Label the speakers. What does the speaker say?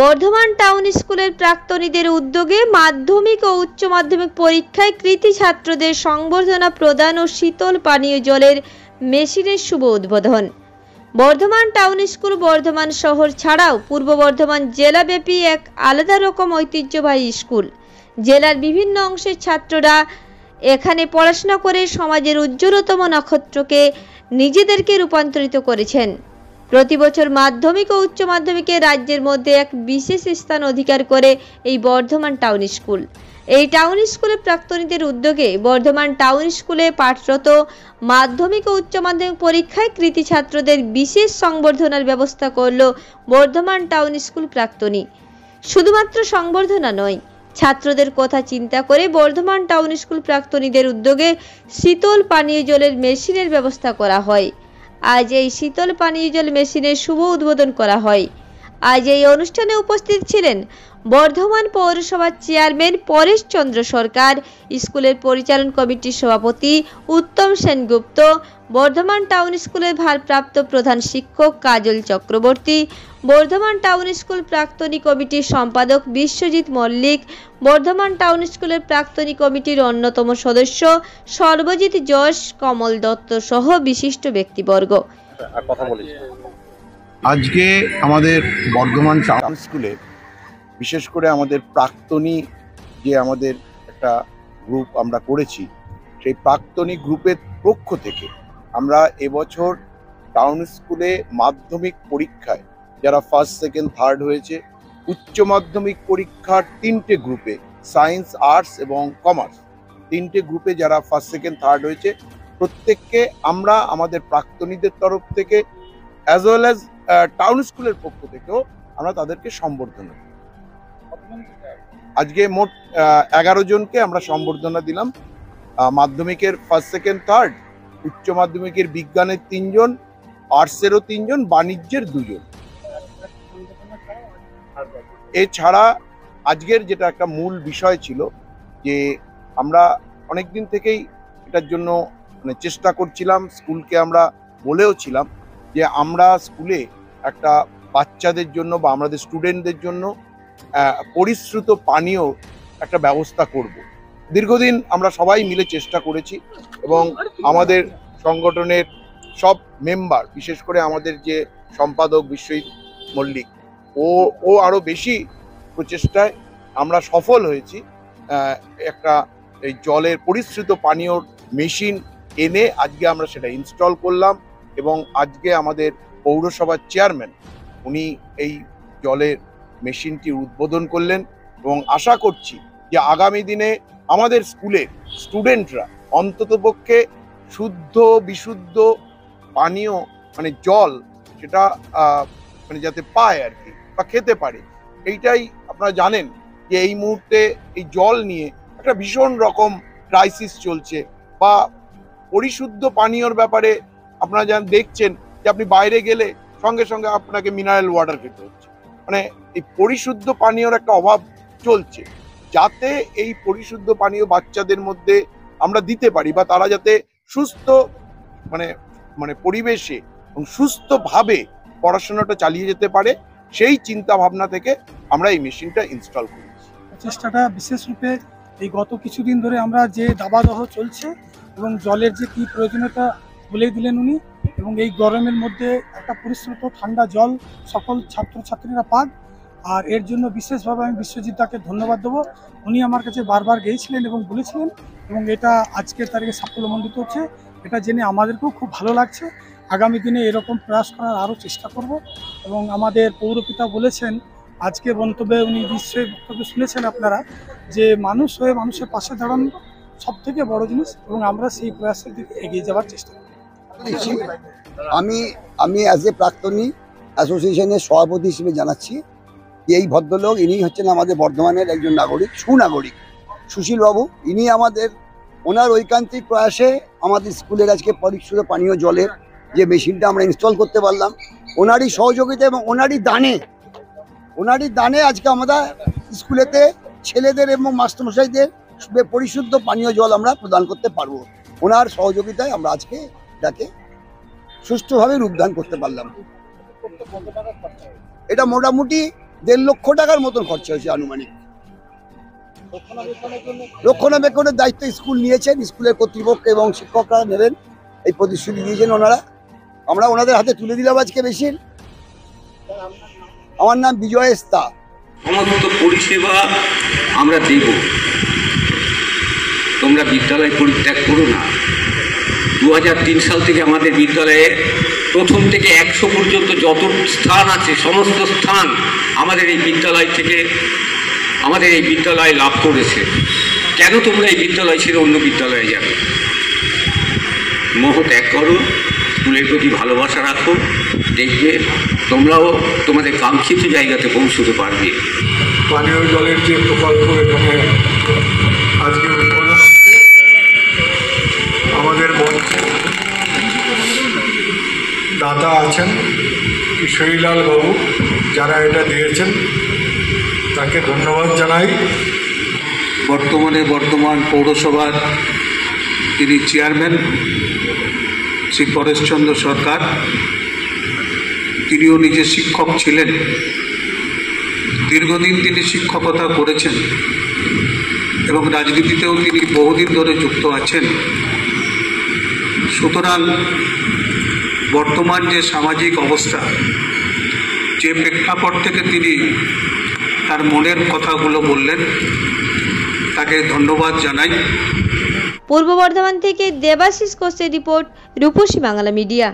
Speaker 1: Bardhaman town স্কুলের প্রাক্তনীদের উদ্যোগে মাধ্যমিক ও উচ্চ মাধ্যমিক পরীক্ষায় কৃতী ছাত্রদের সংবর্ধনা প্রদান ও শীতল পানীয় জলের মেশিনের শুভ উদ্বোধন। বর্ধমান টাউন স্কুল বর্ধমান শহর ছাড়াও পূর্ব বর্ধমান জেলাব্যাপী এক আলাদা রকম ঐতিহ্যবাহী স্কুল। জেলার বিভিন্ন অংশের ছাত্ররা এখানে পড়াশোনা করে সমাজের উজ্জ্বলতম নক্ষত্রকে নিজেদেরকে রূপান্তরিত করেছেন। প্রতি বছর মাধ্যমিক ও উচ্চ মাধ্যমিকে রাজ্যের মধ্যে এক বিশেষ স্থান অধিকার করে এই বর্ধমান টাউন স্কুল। এই টাউন স্কুলের প্রাক্তনীদের উদ্যোগে বর্ধমান টাউন স্কুলে পাঠরত মাধ্যমিক ও উচ্চ মাধ্যমিক পরীক্ষায় কৃতী ছাত্রদের বিশেষ সংবর্ধনার ব্যবস্থা করল বর্ধমান টাউন স্কুল প্রাক্তনী। শুধুমাত্র সংবর্ধনা নয়, ছাত্রদের কথা চিন্তা করে বর্ধমান টাউন স্কুল প্রাক্তনীদের উদ্যোগে শীতল পানীয় জলের মেশিনের ব্যবস্থা করা হয়। আজ এই শীতল পানীয় জল মেশিনের শুভ উদ্বোধন করা হয়। আজ এই অনুষ্ঠানে উপস্থিত ছিলেন বর্ধমান পৌরসভার চেয়ারম্যান পরেশ চন্দ্র সরকার, স্কুলের পরিচালন কমিটির সভাপতি উত্তম সেনগুপ্ত, বর্ধমান টাউন স্কুলের ভারপ্রাপ্ত প্রধান শিক্ষক কাজল চক্রবর্তী, বর্ধমান টাউন স্কুল প্রাক্তনী কমিটির সম্পাদক বিশ্বজিৎ মল্লিক, বর্ধমান টাউন স্কুলের প্রাক্তনী কমিটির অন্যতম সদস্য সর্বজিৎ যশ, কমল দত্ত সহ বিশিষ্ট ব্যক্তিবর্গ।
Speaker 2: আজকে আমাদের বর্ধমান টাউন স্কুলে বিশেষ করে আমাদের প্রাক্তনী যে আমাদের একটা গ্রুপ আমরা করেছি, সেই প্রাক্তনী গ্রুপের পক্ষ থেকে আমরা এবছর টাউন স্কুলে মাধ্যমিক পরীক্ষায় যারা ফার্স্ট সেকেন্ড থার্ড হয়েছে, উচ্চ মাধ্যমিক পরীক্ষার তিনটে গ্রুপে সায়েন্স, আর্টস এবং কমার্স তিনটে গ্রুপে যারা ফার্স্ট সেকেন্ড থার্ড হয়েছে, প্রত্যেককে আমরা আমাদের প্রাক্তনীদের তরফ থেকে অ্যাজ ওয়েল অ্যাজ টাউন স্কুলের পক্ষ থেকেও আমরা তাদেরকে সম্বর্ধনা দিই। আজকে মোট 11 জনকে আমরা সম্বর্ধনা দিলাম। মাধ্যমিকের ফার্স্ট সেকেন্ড থার্ড, উচ্চ মাধ্যমিকের বিজ্ঞানের 3 জন, আর্টসেরও 3 জন, বাণিজ্যের 2 জন। এছাড়া আজকের যেটা একটা মূল বিষয় ছিল যে আমরা অনেকদিন থেকেই এটার জন্য চেষ্টা করছিলাম, স্কুলকে আমরা বলেও ছিলাম যে আমরা স্কুলে একটা বাচ্চাদের জন্য বা আমাদের স্টুডেন্টদের জন্য পরিশ্রুত পানীয় একটা ব্যবস্থা করব। দীর্ঘদিন আমরা সবাই মিলে চেষ্টা করেছি এবং আমাদের সংগঠনের সব মেম্বার, বিশেষ করে আমাদের যে সম্পাদক বিশ্বজিৎ মল্লিক, ও আরও বেশি প্রচেষ্টায় আমরা সফল হয়েছি। একটা এই জলের পরিশ্রুত পানীয় মেশিন এনে আজকে আমরা সেটা ইনস্টল করলাম এবং আজকে আমাদের পৌরসভার চেয়ারম্যান উনি এই জলের মেশিনটি উদ্বোধন করলেন এবং আশা করছি যে আগামী দিনে আমাদের স্কুলের স্টুডেন্টরা অন্ততপক্ষে শুদ্ধ বিশুদ্ধ পানীয় জল সেটা যাতে পায় আর কি, বা খেতে পারে। এইটাই আপনারা জানেন যে এই মুহূর্তে এই জল নিয়ে একটা ভীষণ রকম ক্রাইসিস চলছে, বা পরিশুদ্ধ পানীয়র ব্যাপারে আপনারা দেখছেন যে আপনি বাইরে গেলে সঙ্গে সঙ্গে আপনাকে মিনারেল ওয়াটার খেতে হচ্ছে। এই পরিশুদ্ধ পানীয়র একটা অভাব চলছে। যাতে এই পরিশুদ্ধ পানীয় বাচ্চাদের মধ্যে আমরা দিতে পারি বা তারা যাতে সুস্থ পরিবেশে এবং সুস্থভাবে পড়াশোনাটা চালিয়ে যেতে পারে, সেই চিন্তা ভাবনা থেকে আমরা এই মেশিনটা ইনস্টল করেছি।
Speaker 3: চেষ্টাটা বিশেষ রূপে এই গত কিছুদিন ধরে আমরা যে দাবাদহ চলছে এবং জলের যে কি প্রয়োজনীয়তা বলেই দিলেন উনি, এবং এই গরমের মধ্যে একটা পরিশ্রুত ঠান্ডা জল সকল ছাত্রছাত্রীরা পাক। আর এর জন্য বিশেষভাবে আমি বিশ্বজিৎদাকে ধন্যবাদ দেবো। উনি আমার কাছে বারবার গিয়েছিলেন এবং বলেছিলেন, এবং এটা আজকের তারিখে সাফল্যমণ্ডিত হচ্ছে। এটা জেনে আমাদেরকেও খুব ভালো লাগছে। আগামী দিনে এরকম প্রয়াস করার আরও চেষ্টা করব। এবং আমাদের পৌরপিতা বলেছেন আজকে বক্তব্যে, উনি নিশ্চয়ই বক্তব্য শুনেছেন আপনারা, যে মানুষ হয়ে মানুষের পাশে দাঁড়ানো সব থেকে বড় জিনিস, এবং আমরা সেই প্রয়াসের দিকে এগিয়ে যাওয়ার চেষ্টা করি।
Speaker 4: আমি অ্যাজ এ প্রাক্তনী অ্যাসোসিয়েশনের সভাপতি হিসেবে জানাচ্ছি যে এই ভদ্রলোক, ইনি হচ্ছেন আমাদের বর্ধমানের একজন নাগরিক, সুনাগরিক সুশীলবাবু। ইনি ওনার ঐকান্তিক প্রয়াসে আমাদের স্কুলের আজকে পরিশুদ্ধ পানীয় জলের যে মেশিনটা আমরা ইনস্টল করতে পারলাম, ওনারই সহযোগিতা এবং ওনারই দানে আজকে আমরা স্কুলেতে ছেলেদের এবং মাস্টারমশাইদের পরিশুদ্ধ পানীয় জল আমরা প্রদান করতে পারবো। ওনার সহযোগিতায় আমরা আজকে এটাকে সুষ্ঠুভাবে রূপদান করতে পারলাম। এটা মোটামুটি 1.5 লক্ষ টাকার মতন খরচা হয়েছে আনুমানিক। রক্ষণাবেক্ষণের দায়িত্ব স্কুল নিয়েছেন, স্কুলের কর্তৃপক্ষ এবং শিক্ষকরা নেবেন, এই প্রতিশ্রুতি দিয়েছেন ওনারা। আমরা ওনাদের হাতে তুলে দিলাম আজকে মেশিন। আমার নাম বিজয় স্তা।
Speaker 5: সমস্ত পরিষেবা আমরা দেব, তোমরা বিদ্যালয় পরিত্যাগ করো না। 2003 সাল থেকে আমাদের বিদ্যালয়ে প্রথম থেকে 100 পর্যন্ত যত স্থান আছে সমস্ত স্থান আমাদের এই বিদ্যালয় থেকে আমাদের এই বিদ্যালয় লাভ করেছে। কেন তোমরা এই বিদ্যালয় ছেড়ে অন্য বিদ্যালয়ে যাবে? মোহ ত্যাগ করো, স্কুলের প্রতি ভালোবাসা রাখো, দেখবে তোমরাও তোমাদের কাঙ্ক্ষিত জায়গাতে পৌঁছতে পারবে।
Speaker 6: পানীয় জলের যে প্রকল্প এখানে আজকে উদ্বোধন হচ্ছে, আমাদের মঞ্চে দাতা আছেন কিশোরীলাল বাবু, যারা এটা দিয়েছেন তাকে ধন্যবাদ জানাই। বর্তমান পৌরসভার তিনি চেয়ারম্যান শ্রী পরেশচন্দ্র সরকার, তিনিও নিজে শিক্ষক ছিলেন, দীর্ঘদিন তিনি শিক্ষকতা করেছেন এবং রাজনীতিতেও তিনি বহুদিন ধরে যুক্ত আছেন। সুতরাং বর্তমান যে সামাজিক অবস্থা, যে প্রেক্ষাপট থেকে তিনি তার মনের কথাগুলো বললেন, তাকে ধন্যবাদ জানাই।
Speaker 1: পূর্ব বর্ধমান থেকে দেবাশিস ঘোষের রিপোর্ট, রূপসী বাংলা মিডিয়া।